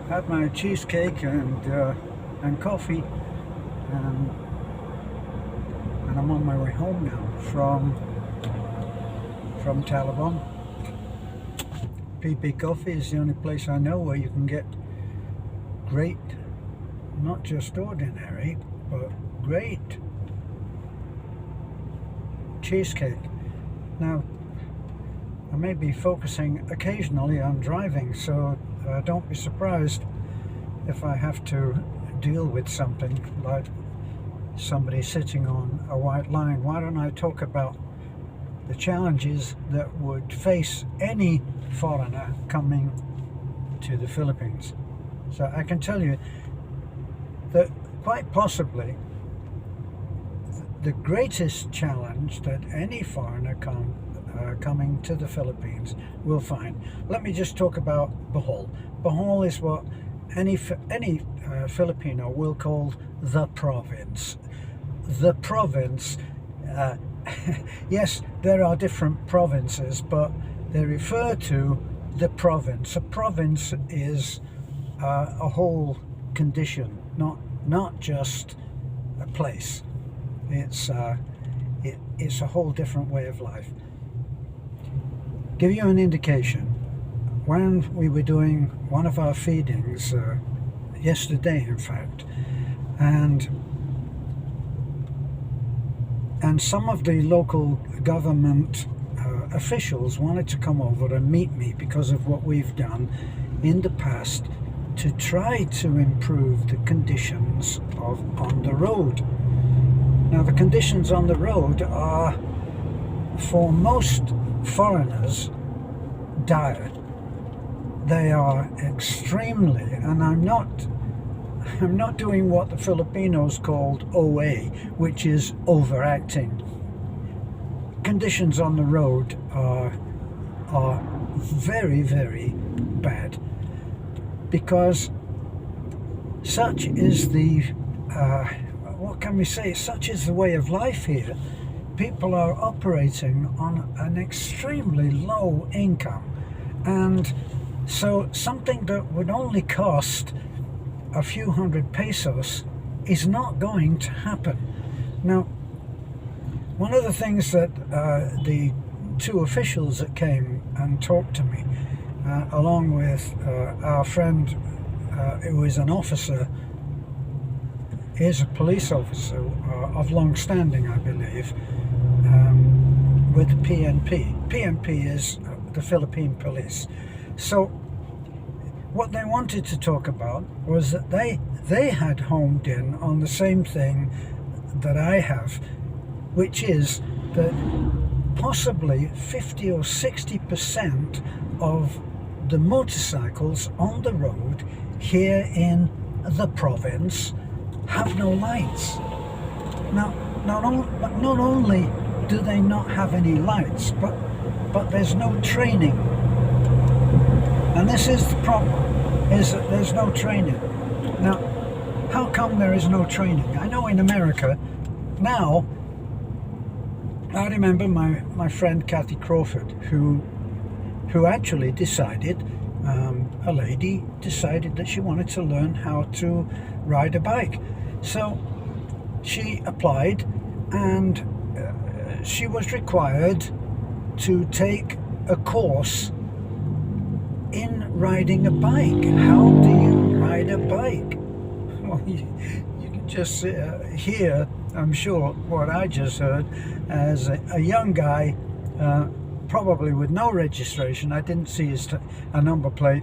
had my cheesecake and coffee, and I'm on my way home now from Taliban. PP Coffee is the only place I know where you can get great, not just ordinary, but great cheesecake. Now, I may be focusing occasionally on driving, so don't be surprised if I have to deal with something like somebody sitting on a white line. Why don't I talk about the challenges that would face any foreigner coming to the Philippines? So I can tell you that quite possibly the greatest challenge that any foreigner coming to the Philippines will find. Let me just talk about Bohol. Bohol is what any Filipino will call the province. The province. Yes, there are different provinces, but they refer to the province. A province is a whole condition, not just a place. It's a whole different way of life. Give you an indication. When we were doing one of our feedings yesterday, in fact, and some of the local government officials wanted to come over and meet me because of what we've done in the past to try to improve the conditions on the road. Now, the conditions on the road are, for most foreigners, dire. They are extremely, and I'm not doing what the Filipinos called OA, which is overacting. Conditions on the road are very, very bad, because such is the what can we say? Such is the way of life here. People are operating on an extremely low income, and so something that would only cost a few hundred pesos is not going to happen. Now, one of the things that the two officials that came and talked to me, along with our friend who is an officer, is a police officer of long standing, I believe, with PNP. PNP is the Philippine police. So what they wanted to talk about was that they had homed in on the same thing that I have, which is that possibly 50 or 60% of the motorcycles on the road here in the province have no lights. Now, not only do they not have any lights, but there's no training. And this is the problem, is that there's no training. Now, how come there is no training? I know in America, now, I remember my friend Kathy Crawford, who actually decided, a lady decided that she wanted to learn how to ride a bike. So she applied, and she was required to take a course in riding a bike. How do you ride a bike? Well, you can just hear, I'm sure, what I just heard as a young guy, probably with no registration. I didn't see a number plate,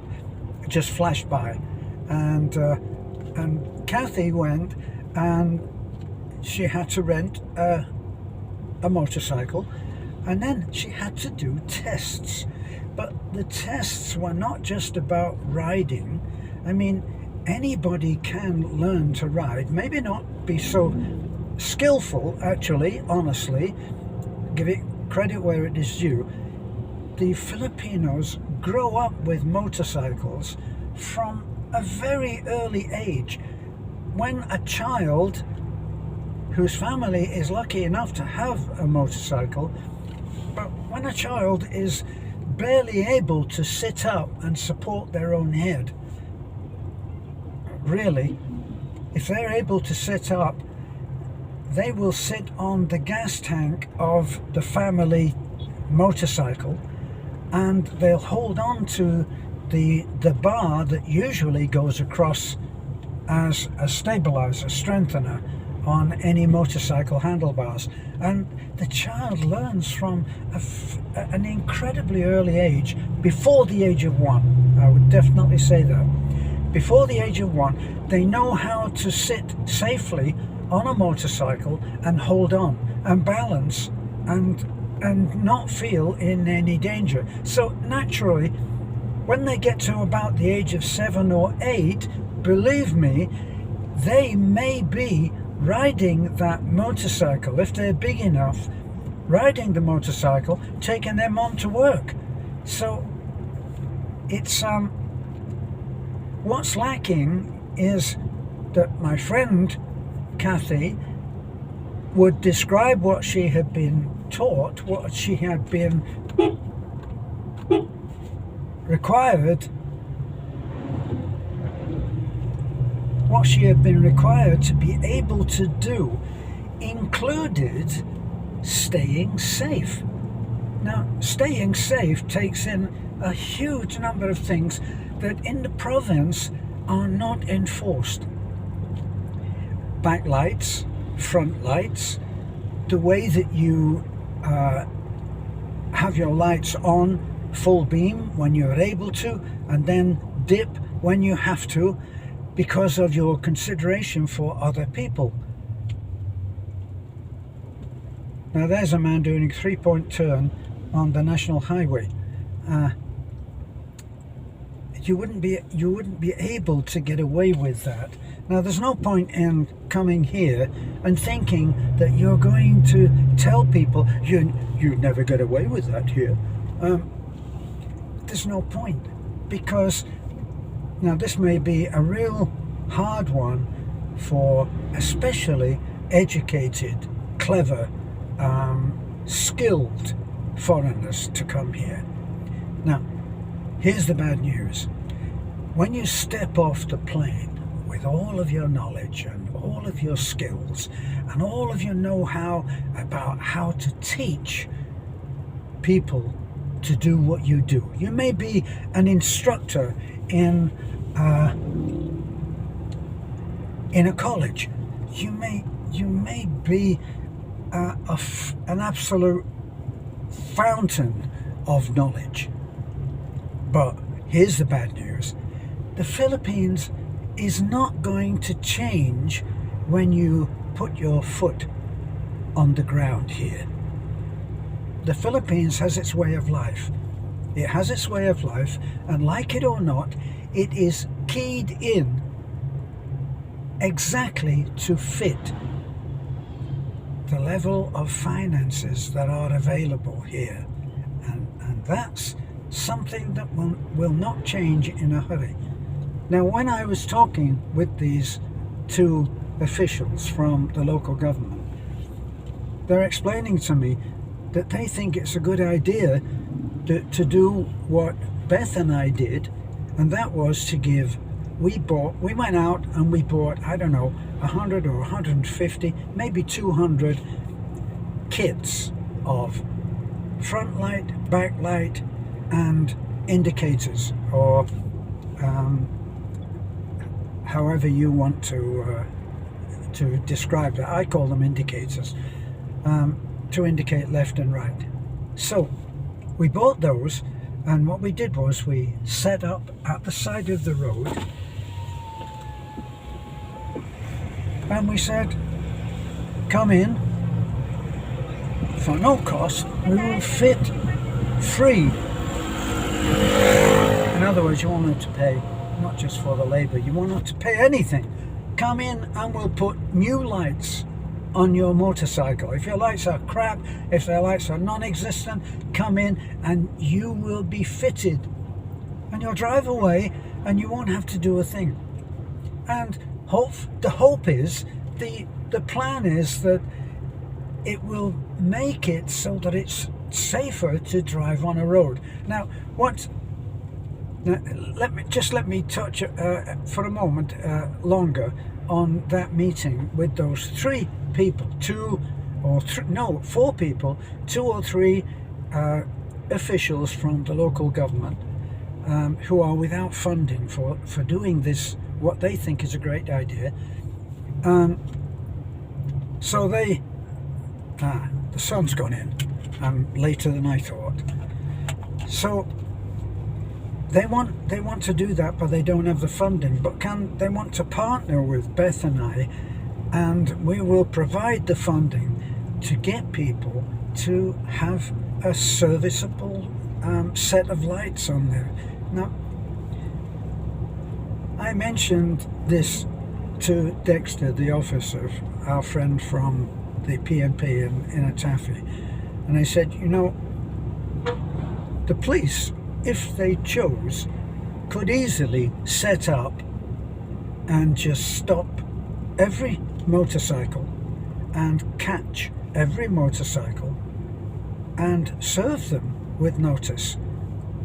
just flashed by, and Kathy went, and she had to rent a motorcycle, and then she had to do tests. But the tests were not just about riding. I mean, anybody can learn to ride, maybe not be so skillful, actually, honestly, give it credit where it is due. The Filipinos grow up with motorcycles from a very early age. When a child whose family is lucky enough to have a motorcycle, but when a child is barely able to sit up and support their own head, really, if they're able to sit up, they will sit on the gas tank of the family motorcycle, and they'll hold on to the bar that usually goes across as a stabilizer, strengthener on any motorcycle handlebars. And the child learns from an incredibly early age, before the age of 1. I would definitely say that. Before the age of 1, they know how to sit safely on a motorcycle and hold on and balance and not feel in any danger. So naturally, when they get to about the age of 7 or 8, believe me, they may be riding that motorcycle, if they're big enough, riding the motorcycle, taking their mom to work. So it's what's lacking is that my friend Kathy would describe what she had been taught, what she had been required, what she had been required to be able to do, included staying safe. Now, staying safe takes in a huge number of things that in the province are not enforced. Back lights, front lights, the way that you have your lights on full beam when you're able to, and then dip when you have to, because of your consideration for other people. Now there's a man doing a 3-point turn on the national highway. You wouldn't be able to get away with that. Now there's no point in coming here and thinking that you're going to tell people you'd never get away with that here. There's no point, because now this may be a real hard one for especially educated, clever, skilled foreigners to come here. Now, here's the bad news. When you step off the plane with all of your knowledge and all of your skills and all of your know-how about how to teach people to do what you do. You may be an instructor in a college. You may be an absolute fountain of knowledge. But here's the bad news. The Philippines is not going to change when you put your foot on the ground here. The Philippines has its way of life. It has its way of life, and like it or not, it is keyed in exactly to fit the level of finances that are available here. And that's something that will not change in a hurry. Now, when I was talking with these two officials from the local government, they're explaining to me that they think it's a good idea to do what Beth and I did, and that was to give, we went out and we bought, I don't know, 100 or 150, maybe 200 kits of front light, back light, and indicators, or however you want to describe that. I call them indicators, to indicate left and right. So we bought those, and what we did was we set up at the side of the road, and we said, come in, for no cost, we will fit free. In other words, you won't have to pay, not just for the labour, you won't have to pay anything. Come in and we'll put new lights on your motorcycle. If your lights are crap, if their lights are non-existent, come in and you will be fitted. And you'll drive away and you won't have to do a thing. And the hope is, the plan is that it will make it so that it's safer to drive on a road. Now, Now, let me touch for a moment longer on that meeting with those 3 people, 4 people, 2 or 3 officials from the local government who are without funding for doing this, what they think is a great idea. So the sun's gone in, later than I thought. So they want to do that, but they don't have the funding. But they want to partner with Beth and I, and we will provide the funding to get people to have a serviceable set of lights on there. Now, I mentioned this to Dexter, the officer, our friend from the PNP in Atafi, and I said, you know, the police, if they chose, could easily set up and just stop every motorcycle and catch every motorcycle and serve them with notice,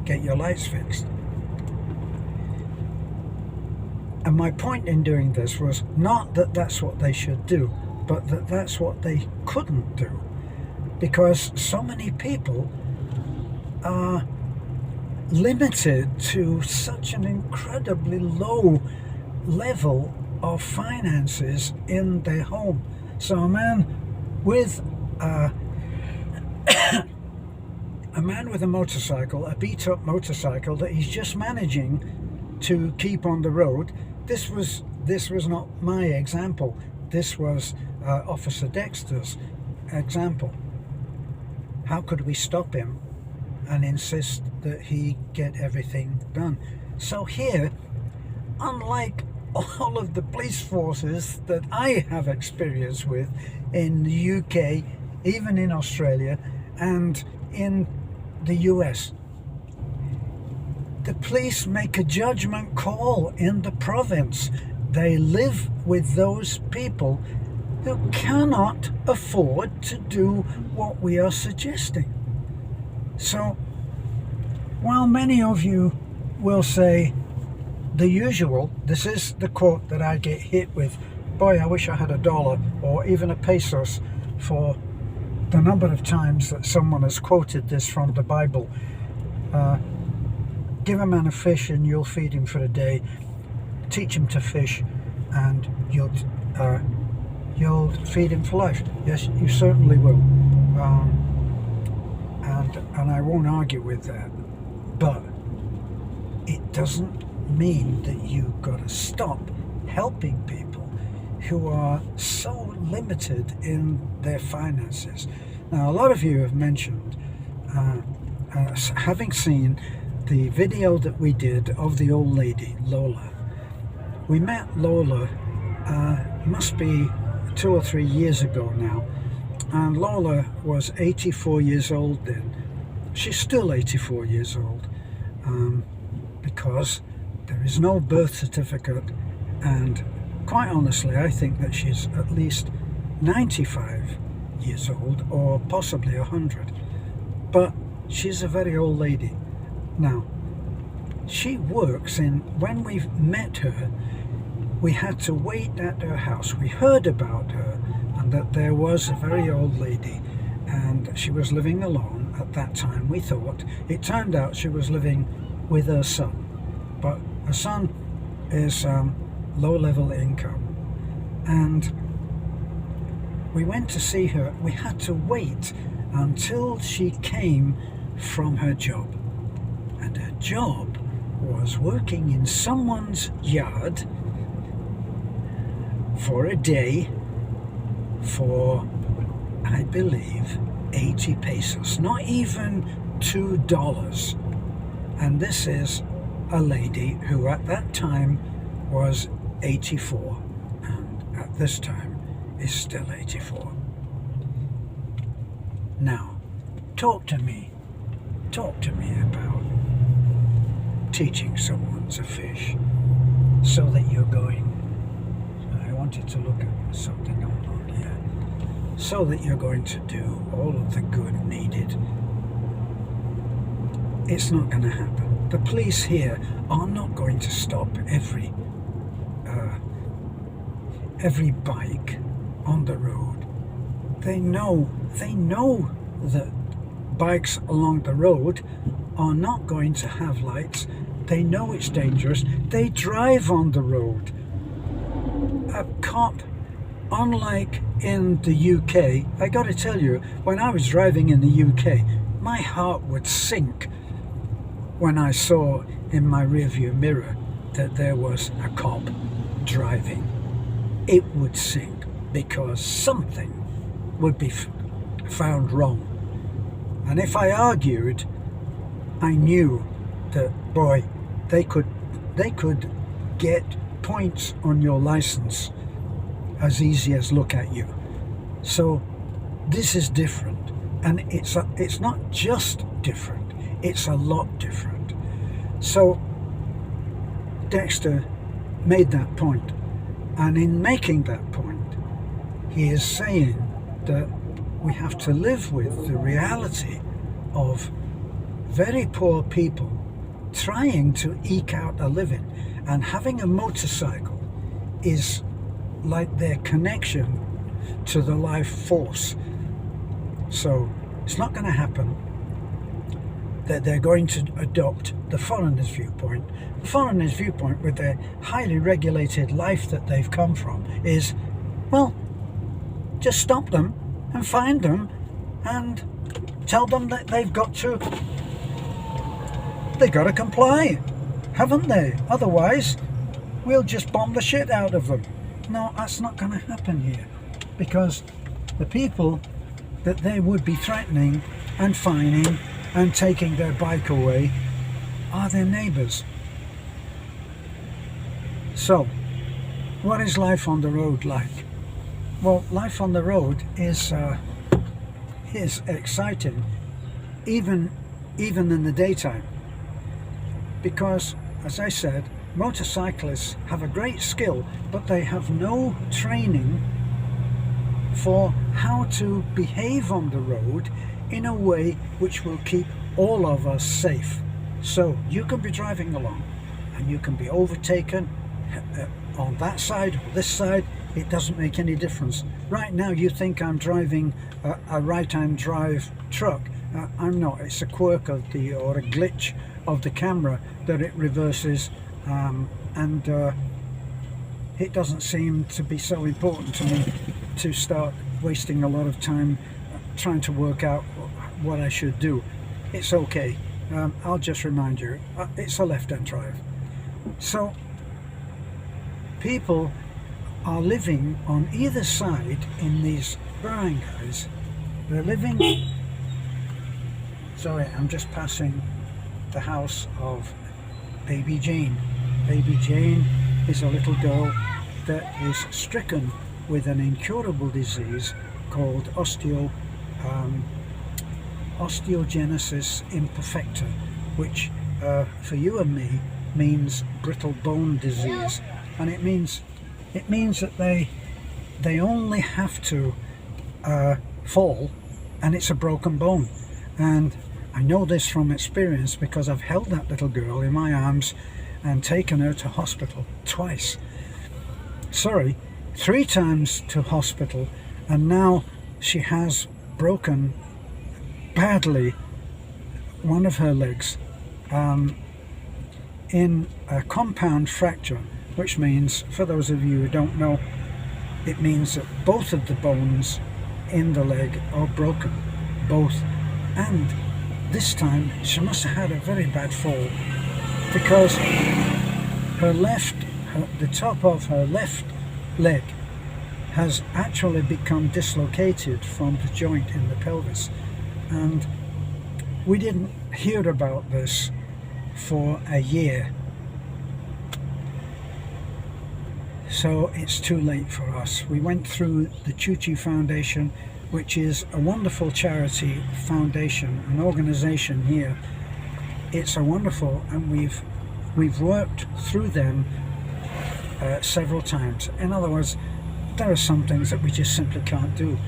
get your lights fixed. And my point in doing this was not that that's what they should do, but that that's what they couldn't do, because so many people are limited to such an incredibly low level of finances in their home. So a man with a motorcycle, a beat-up motorcycle that he's just managing to keep on the road. This was not my example. This was Officer Dexter's example. How could we stop him and insist that he get everything done? So here, unlike all of the police forces that I have experience with in the UK, even in Australia and in the US, the police make a judgment call in the province. They live with those people who cannot afford to do what we are suggesting. So, while many of you will say the usual, this is the quote that I get hit with, boy, I wish I had $1 or even a pesos for the number of times that someone has quoted this from the Bible. Give a man a fish and you'll feed him for a day. Teach him to fish and you'll feed him for life. Yes, you certainly will. And I won't argue with that. But it doesn't mean that you've got to stop helping people who are so limited in their finances. Now, a lot of you have mentioned having seen the video that we did of the old lady, Lola. We met Lola, must be 2 or 3 years ago now, and Lola was 84 years old then. She's still 84 years old, because there is no birth certificate, and quite honestly I think that she's at least 95 years old, or possibly 100, but she's a very old lady. Now, she works when we met her, we had to wait at her house. We heard about her and that there was a very old lady and she was living alone at that time, we thought. It turned out she was living with her son, but her son is low-level income, and we went to see her. We had to wait until she came from her job, and her job was working in someone's yard for a day for, I believe, 80 pesos, not even $2. And this is a lady who at that time was 84, and at this time is still 84. Now, talk to me about teaching someone to fish so that you're going, I wanted to look at something on here, so that you're going to do all of the good needed. It's not going to happen. the police here are not going to stop every bike on the road. They know that bikes along the road are not going to have lights. They know it's dangerous. They drive on the road. A cop, unlike in the UK, I got to tell you, when I was driving in the UK, my heart would sink when I saw in my rearview mirror that there was a cop driving. It would sink, because something would be found wrong. And if I argued, I knew that, boy, they could get points on your license as easy as look at you. So this is different, and it's not just different, it's a lot different. So Dexter made that point, and in making that point, he is saying that we have to live with the reality of very poor people trying to eke out a living, and having a motorcycle is like their connection to the life force. So it's not going to happen that they're going to adopt the foreigner's viewpoint. The foreigner's viewpoint, with their highly regulated life that they've come from, is, well, just stop them and find them and tell them that they've got to comply, haven't they? Otherwise, we'll just bomb the shit out of them. No, that's not going to happen here, because the people that they would be threatening and fining and taking their bike away are their neighbours. So, what is life on the road like? Well, life on the road is exciting, even in the daytime, because, as I said, motorcyclists have a great skill, but they have no training for how to behave on the road in a way which will keep all of us safe. So you can be driving along and you can be overtaken on that side or this side. It doesn't make any difference. Right now you think I'm driving a right-hand drive truck. I'm not. It's a quirk of or a glitch of the camera that it reverses, and it doesn't seem to be so important to me to start wasting a lot of time trying to work out what I should do. It's okay. I'll just remind you, it's a left-hand drive. So people are living on either side in these barangays. They're living... Sorry, I'm just passing the house of Baby Jane. Baby Jane is a little girl that is stricken with an incurable disease called osteogenesis imperfecta, which for you and me means brittle bone disease, and it means that they only have to fall and it's a broken bone. And I know this from experience because I've held that little girl in my arms and taken her to hospital twice. Sorry, 3 times to hospital, and now she has broken badly one of her legs in a compound fracture, which means, for those of you who don't know, it means that both of the bones in the leg are broken, both. And this time she must have had a very bad fall, because the top of her left leg has actually become dislocated from the joint in the pelvis, and we didn't hear about this for a year. So it's too late for us. We went through the Chuchi Foundation, which is a wonderful charity foundation, an organization here. It's a wonderful, and we've worked through them several times. In other words, there are some things that we just simply can't do,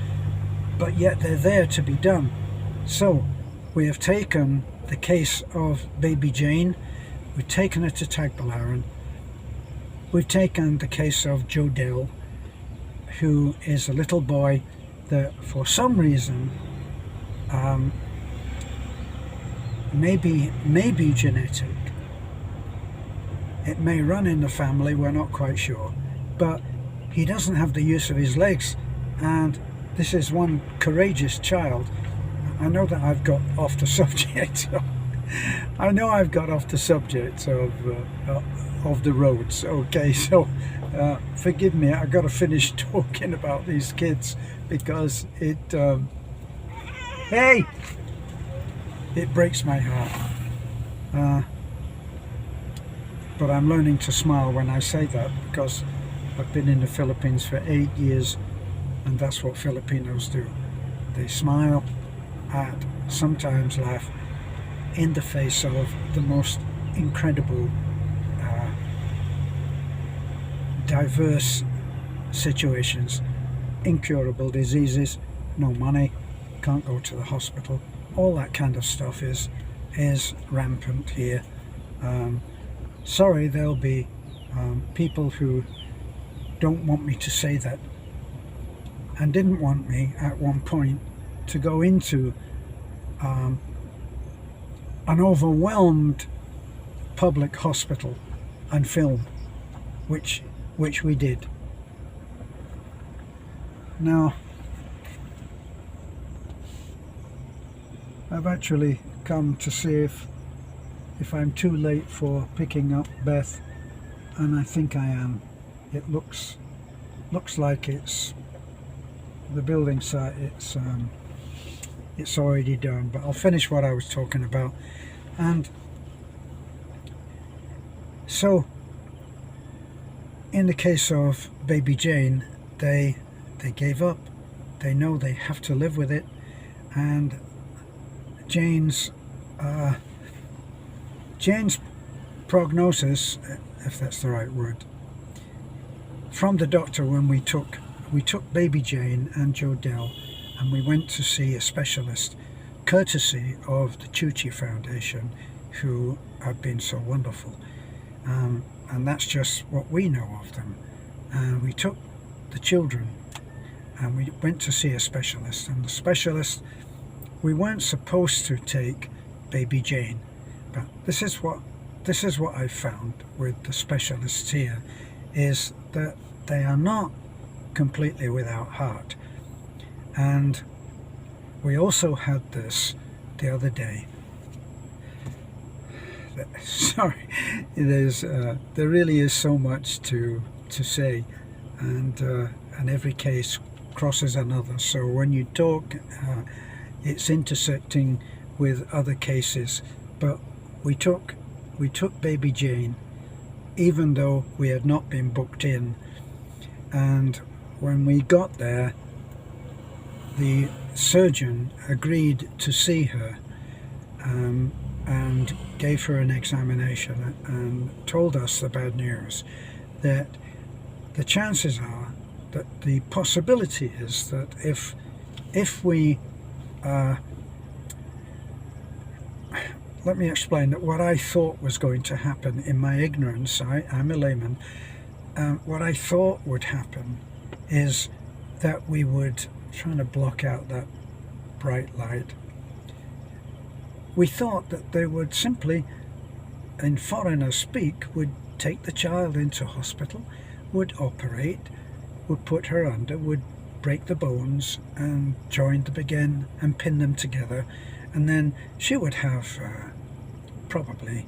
but yet they're there to be done. So we have taken the case of Baby Jane We've taken her to Tagbilaran. We've taken the case of Joe Dill, who is a little boy that for some reason, maybe genetic, it may run in the family, we're not quite sure, but he doesn't have the use of his legs, and this is one courageous child. I know that I've got off the subject. I know I've got off the subject of the roads. Okay, so forgive me. I've got to finish talking about these kids because it breaks my heart. But I'm learning to smile when I say that, because I've been in the Philippines for 8 years, and that's what Filipinos do. They smile at, sometimes laugh, in the face of the most incredible, diverse situations. Incurable diseases, no money, can't go to the hospital. All that kind of stuff is rampant here. Sorry, there'll be people who don't want me to say that, and didn't want me at one point to go into an overwhelmed public hospital and film, which we did. Now, I've actually come to see if I'm too late for picking up Beth, and I think I am. It looks like it's the building site. It's already done, but I'll finish what I was talking about. And so, in the case of baby Jane, they gave up. They know they have to live with it, and Jane's prognosis, if that's the right word, from the doctor when we took baby Jane and Joe Dell, and we went to see a specialist, courtesy of the Chuchi Foundation, who have been so wonderful. And that's just what we know of them. And we took the children and we went to see a specialist, and the specialist, we weren't supposed to take baby Jane, but this is what I found with the specialists here, is that they are not completely without heart. And we also had this the other day. Sorry, there really is so much to say, and every case crosses another. So when you talk, it's intersecting with other cases. But we took baby Jane, even though we had not been booked in, and when we got there, the surgeon agreed to see her, and gave her an examination and told us the bad news, that the chances are that the possibility is that if we let me explain that what I thought was going to happen in my ignorance. I'm a layman. What I thought would happen is that we would, trying to block out that bright light, we thought that they would simply, in foreigner speak, would take the child into hospital, would operate, would put her under, would break the bones and join them again and pin them together, and then she would have probably,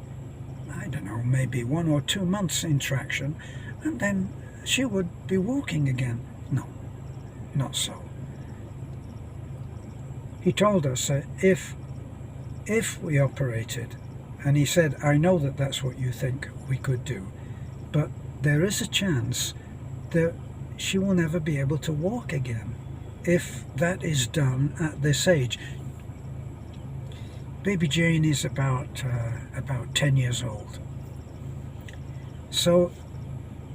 I don't know, maybe 1 or 2 months in traction, and then she would be walking again. No, not so. He told us that if we operated, and he said, I know that that's what you think we could do, but there is a chance that she will never be able to walk again if that is done at this age. Baby Jane is about 10 years old. So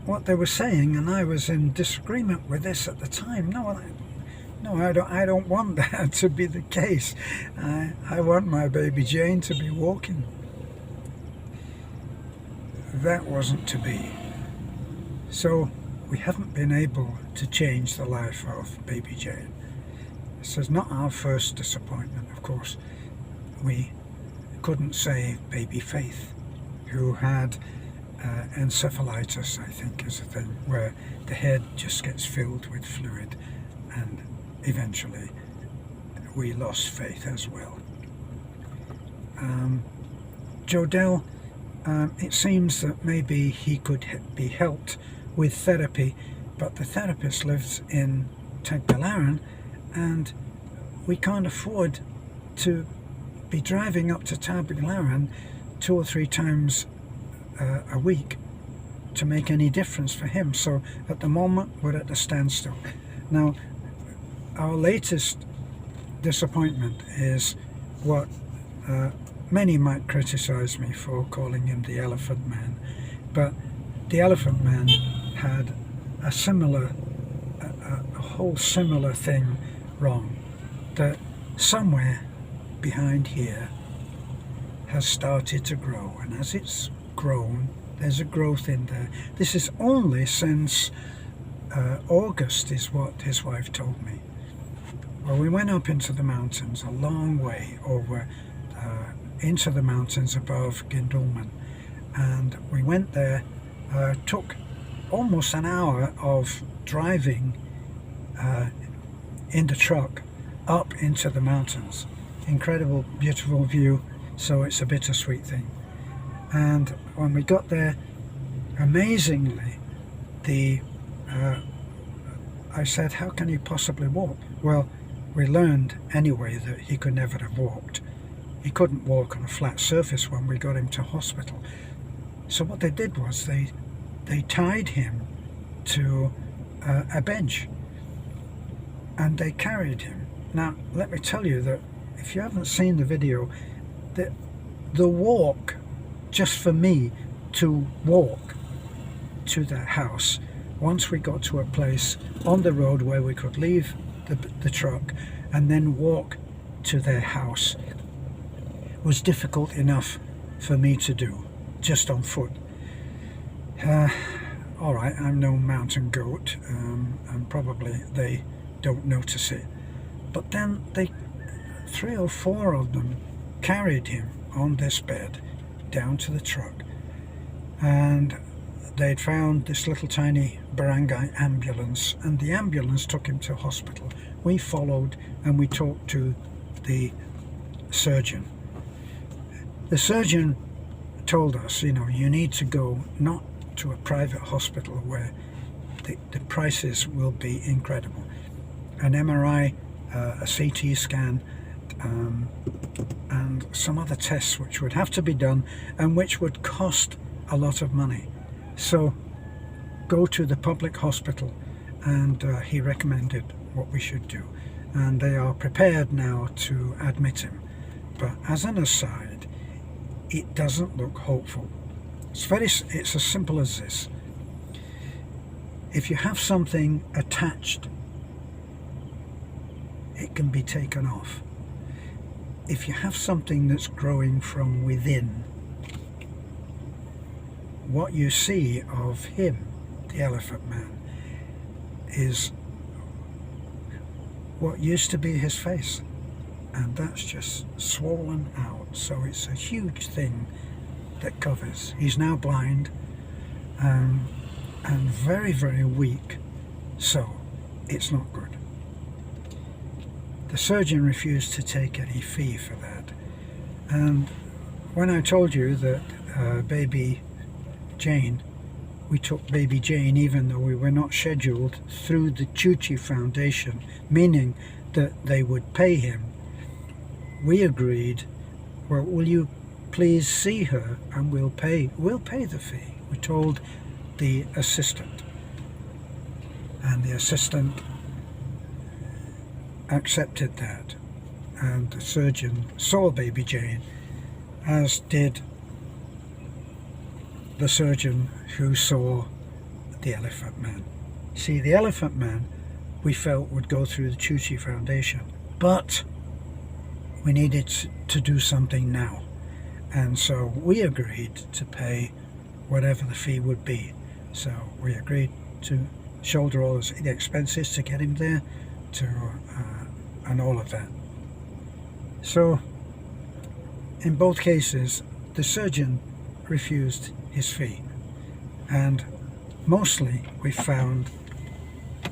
what they were saying, and I was in disagreement with this at the time, no, I don't want that to be the case. I want my baby Jane to be walking. that wasn't to be. So we haven't been able to change the life of baby Jane. This is not our first disappointment, of course. We couldn't save baby Faith, who had encephalitis, I think is a thing, where the head just gets filled with fluid, and eventually we lost Faith as well. Jodell, it seems that maybe he could be helped with therapy, but the therapist lives in Tagbilaran, and we can't afford to be driving up to Tagbilaran 2 or 3 times a week to make any difference for him. So at the moment we're at a standstill. Now, our latest disappointment is what many might criticize me for calling him the Elephant Man, but the Elephant Man had a whole similar thing wrong, that somewhere behind here has started to grow, and as it's grown, there's a growth in there. This is only since August, is what his wife told me. Well, we went up into the mountains, a long way over into the mountains above Gindulman, and we went there. Took almost an hour of driving in the truck up into the mountains. Incredible, beautiful view, so it's a bittersweet thing. And when we got there, amazingly, I said, how can he possibly walk? Well, we learned anyway that he could never have walked. He couldn't walk on a flat surface when we got him to hospital. So what they did was they tied him to a bench, and they carried him. Now, let me tell you that if you haven't seen the video, the walk, just for me to walk to that house, once we got to a place on the road where we could leave the truck and then walk to their house, was difficult enough for me to do, just on foot. Alright, I'm no mountain goat, and probably they don't notice it. But then 3 or 4 of them carried him on this bed down to the truck, and they'd found this little tiny barangay ambulance, and the ambulance took him to hospital. We followed and we talked to the surgeon. The surgeon told us, you need to go not to a private hospital where the prices will be incredible. An MRI, a CT scan, and some other tests which would have to be done and which would cost a lot of money. So go to the public hospital, and he recommended what we should do, and they are prepared now to admit him. But as an aside, it doesn't look hopeful. It's as simple as this. If you have something attached, it can be taken off. If you have something that's growing from within, what you see of him, the Elephant Man, is what used to be his face, and that's just swollen out. So it's a huge thing that covers. He's now blind, and very, very weak, so it's not good. The surgeon refused to take any fee for that, and when I told you that baby Jane, we took baby Jane even though we were not scheduled, through the Chuchi Foundation, meaning that they would pay him, we agreed, well, will you please see her and we'll pay the fee. We told the assistant, and the assistant accepted that, and the surgeon saw baby Jane, as did the surgeon who saw the Elephant Man. See, the Elephant Man we felt would go through the Chuchi Foundation, but we needed to do something now, and so we agreed to pay whatever the fee would be. So we agreed to shoulder all the expenses to get him there, and all of that. So in both cases the surgeon refused his fee, and mostly we found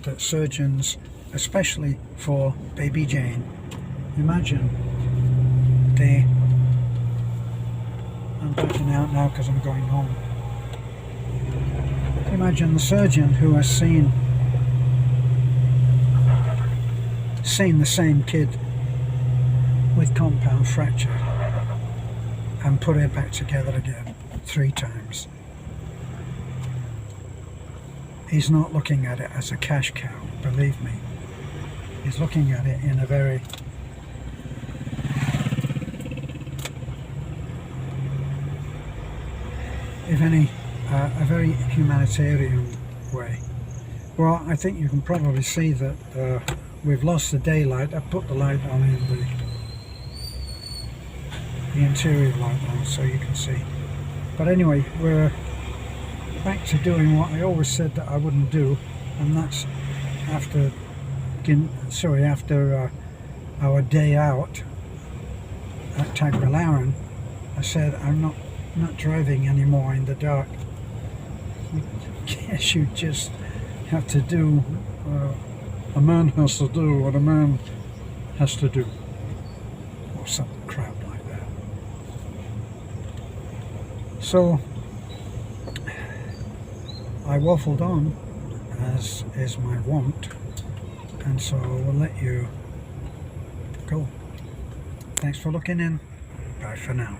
that surgeons, especially for baby Jane, imagine I'm backing out now because I'm going home. Imagine the surgeon who has seen the same kid with compound fracture and put it back together again 3 times. He's not looking at it as a cash cow, believe me. He's looking at it in a very a very humanitarian way. Well, I think you can probably see that we've lost the daylight. I put the light on in the interior light on so you can see. But anyway, we're back to doing what I always said that I wouldn't do, and that's after our day out at Tagbilaran, I said I'm not driving anymore in the dark. I guess you just have to do a man has to do what a man has to do, or some crap like that. So I waffled on, as is my wont, and so I will let you go. Thanks for looking in. Bye for now.